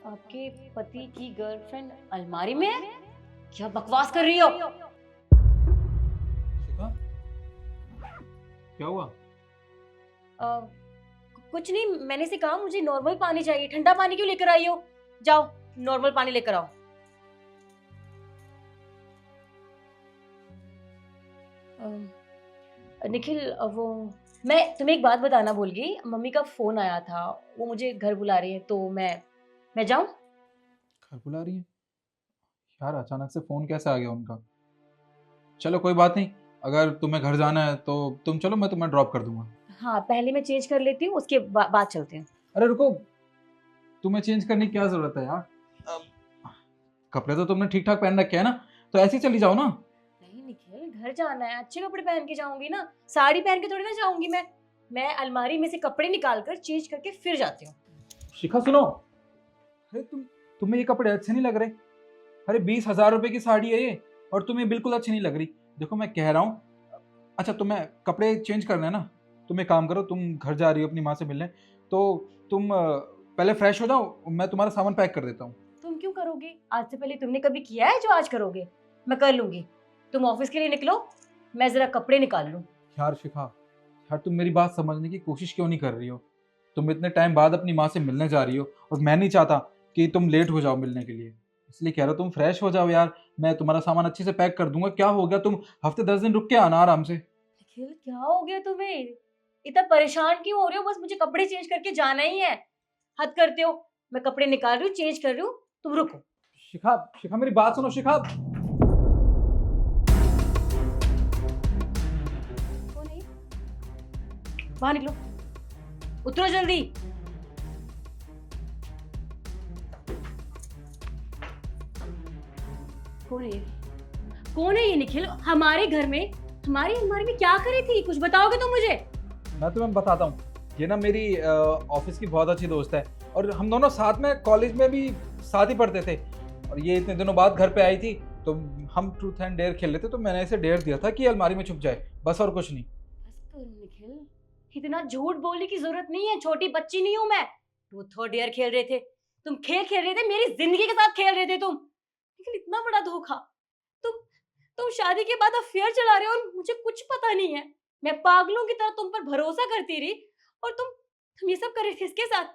आपके पति की गर्लफ्रेंड अलमारी में है? क्या बकवास कर रही हो? शिखा, क्या हुआ? कुछ नहीं, मैंने से कहा मुझे नॉर्मल पानी चाहिए। ठंडा पानी क्यों लेकर आई हो? जाओ नॉर्मल पानी लेकर आओ। निखिल, वो मैं तुम्हें एक बात बताना भूल गई। मम्मी का फोन आया था, वो मुझे घर बुला रही है, तो मैं जाऊं? घर बुला रही है? यार अचानक से फोन कैसे आ गया उनका? चलो कोई बात नहीं, अगर तुम्हें घर जाना है तो तुम चलो, मैं तुम्हें ड्रॉप कर दूंगा। हाँ, पहले मैं चेंज कर लेती हूँ, उसके बाद चलते हैं। अरे रुको, तुम्हें चेंज करने की क्या जरूरत है यार? अब कपड़े तो तुमने ठीक ठाक पहन रखे हैं ना, तो ऐसे ही चली जाओ ना। नहीं निखिल, घर जाना है, अच्छे कपड़े पहन के जाऊंगी ना। साड़ी पहन के थोड़ी ना जाऊंगी मैं अलमारी में से कपड़े निकाल कर चेंज करके फिर जाती हूँ। शिखा सुनो, अरे तुम्हें ये कपड़े अच्छे नहीं लग रहे। अरे 20,000 रुपए की साड़ी है ये, और तुम्हें बिल्कुल अच्छी नहीं लग रही। देखो मैं कह रहा हूँ, अच्छा तुम्हें कपड़े चेंज करने हैं ना, तुम एक काम करो, तुम घर जा रही हो अपनी माँ से मिलने, तो तुम पहले फ्रेश हो जाओ, मैं तुम्हारा सामान पैक कर देता हूँ। तुम क्यों करोगे? आज से पहले तुमने कभी किया है जो आज करोगे? मैं कर लूंगी। तुम ऑफिस के लिए निकलो, मैं जरा कपड़े निकाल लूं। यार शिखा, यार तुम मेरी बात समझने की कोशिश क्यों नहीं कर रही हो? तुम इतने टाइम बाद अपनी माँ से मिलने जा रही हो, और मैं नहीं चाहता कि तुम लेट हो जाओ मिलने के लिए, इसलिए कह रहा हूँ तुम फ्रेश हो जाओ यार। मैं तुम्हारा सामान अच्छे से पैक कर दूंगा, क्या हो गया, तुम हफ्ते 10 दिन रुक के आना आराम से। निखिल, क्या हो गया तुम्हें? इतना परेशान क्यों हो रहे हो? बस मुझे कपड़े चेंज करके जाना ही है। हद करते हो। मैं कपड़े निकाल रही हूँ, चेंज कर रही हूँ, तुम रुको। शिखा, शिखा मेरी बात सुनो शिखा। कौन है ये? बाहर निकलो, उतरो जल्दी। कौन है ये? कौन है ये निखिल? हमारे घर में हमारी अलमारी में क्या करी थी? कुछ बताओगे तुम मुझे? मैं तुम्हें बताता हूँ, ये ना मेरी ऑफिस की बहुत अच्छी दोस्त है, और हम दोनों साथ में कॉलेज में भी साथ ही पढ़ते थे, और ये इतने दिनों बाद घर पे आई थी, तो हम ट्रूथ एंड डेयर खेल रहे थे, तो मैंने इसे डेयर दिया था कि ये अलमारी में छुप जाए, बस और कुछ नहीं। बस करो निखिल, इतना झूठ बोलने की जरूरत नहीं है। छोटी बच्ची नहीं हूं मैं। ट्रूथ और डेयर खेल रहे थे? तुम खेल खेल रहे थे, मेरी जिंदगी के साथ खेल रहे थे तुम। निखिल, इतना बड़ा धोखा। तुम तुम शादी के बाद अफेयर चला रहे हो और मुझे कुछ पता नहीं है। मैं पागलों की तरह तुम पर भरोसा करती रही, और तुम ये सब कर रहे थे इसके साथ।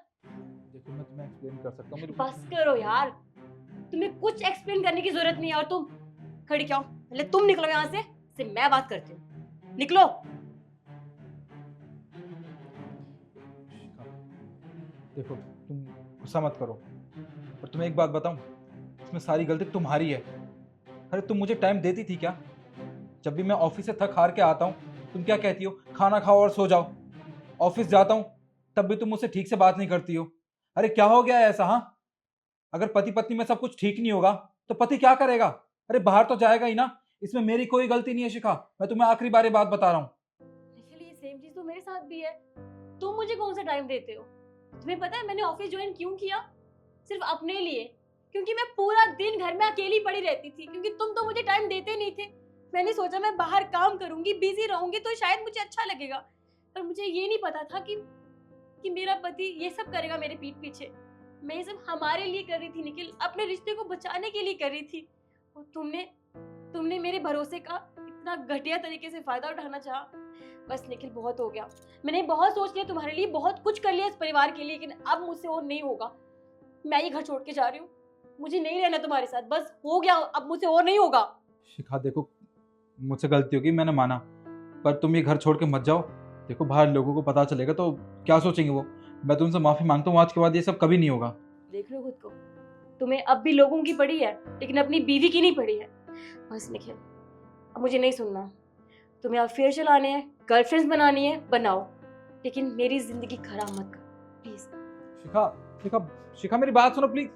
देखो मैं तुम्हें एक्सप्लेन कर सकता हूँ मेरी। बस करो यार, तुम्हें कुछ एक्सप्लेन करने की जरूरत नहीं है। और तुम खड़ी क्यों? पहले तुम निकलो यहाँ से मैं बात करती हूँ। निकलो। शिखा, देखो तुम गुस्सा मत करो, और तुम्हें एक बात बताऊं, इसमें सारी गलती तुम्हारी है। अरे तुम मुझे टाइम देती थी क्या? जब भी मैं ऑफिस से थक हार के आता हूँ, तुम क्या कहती हो, खाना खाओ और सो जाओ। ऑफिस जाता हूँ, तब भी तुम मुझसे ठीक से बात नहीं करती हो। अरे क्या हो गया है ऐसा? हाँ, अगर पति पत्नी में सब कुछ ठीक नहीं होगा तो पति क्या करेगा? अरे बाहर तो जाएगा ही ना। इसमें मेरी कोई गलती नहीं है शिखा, मैं तुम्हें आखिरी बार ये बात बता रहा हूँ। एक्चुअली ये सेम चीज तो मेरे साथ भी है। तुम मुझे कौन सा टाइम देते हो? तुम्हें पता है मैंने ऑफिस ज्वाइन क्यों किया? सिर्फ अपने लिए। क्योंकि मैं पूरा दिन घर में अकेली पड़ी रहती थी, क्योंकि तुम तो मुझे टाइम देते नहीं थे। मैंने सोचा मैं बाहर काम करूंगी, बिजी रहूंगी, तो शायद मुझे अच्छा लगेगा। पर मुझे ये नहीं पता था कि मेरा पति ये सब करेगा मेरे पीठ पीछे। मैं ये सब हमारे लिए कर रही थी निखिल, अपने रिश्ते को बचाने के लिए कर रही थी। और तुमने मेरे भरोसे का इतना घटिया तरीके से फायदा उठाना चाहा। बस निखिल, बहुत हो गया। मैंने बहुत सोच लिया तुम्हारे लिए, बहुत कुछ कर लिया इस परिवार के लिए, लेकिन अब मुझसे और नहीं होगा। मैं ये घर छोड़ के जा रही हूँ। मुझे नहीं रहना तुम्हारे साथ, बस हो गया, अब मुझसे और नहीं होगा। शिखा देखो, मुझसे गलती होगी, मैंने माना, पर तुम ये घर छोड़ के मत जाओ। देखो बाहर लोगों को पता चलेगा तो क्या सोचेंगे वो। मैं तुमसे माफी मांगता हूँ, आज के बाद ये सब कभी नहीं होगा। देख लो खुद को, तुम्हें अब भी लोगों की पड़ी है, लेकिन अपनी बीवी की नहीं पड़ी है। बस निखिल, अब मुझे नहीं सुनना। तुम्हें अफेयर चलाने हैं, गर्लफ्रेंड्स बनानी है, बनाओ, लेकिन मेरी जिंदगी खराब मत करो प्लीज। शिखा, शिखा, शिखा मेरी बात सुनो प्लीज।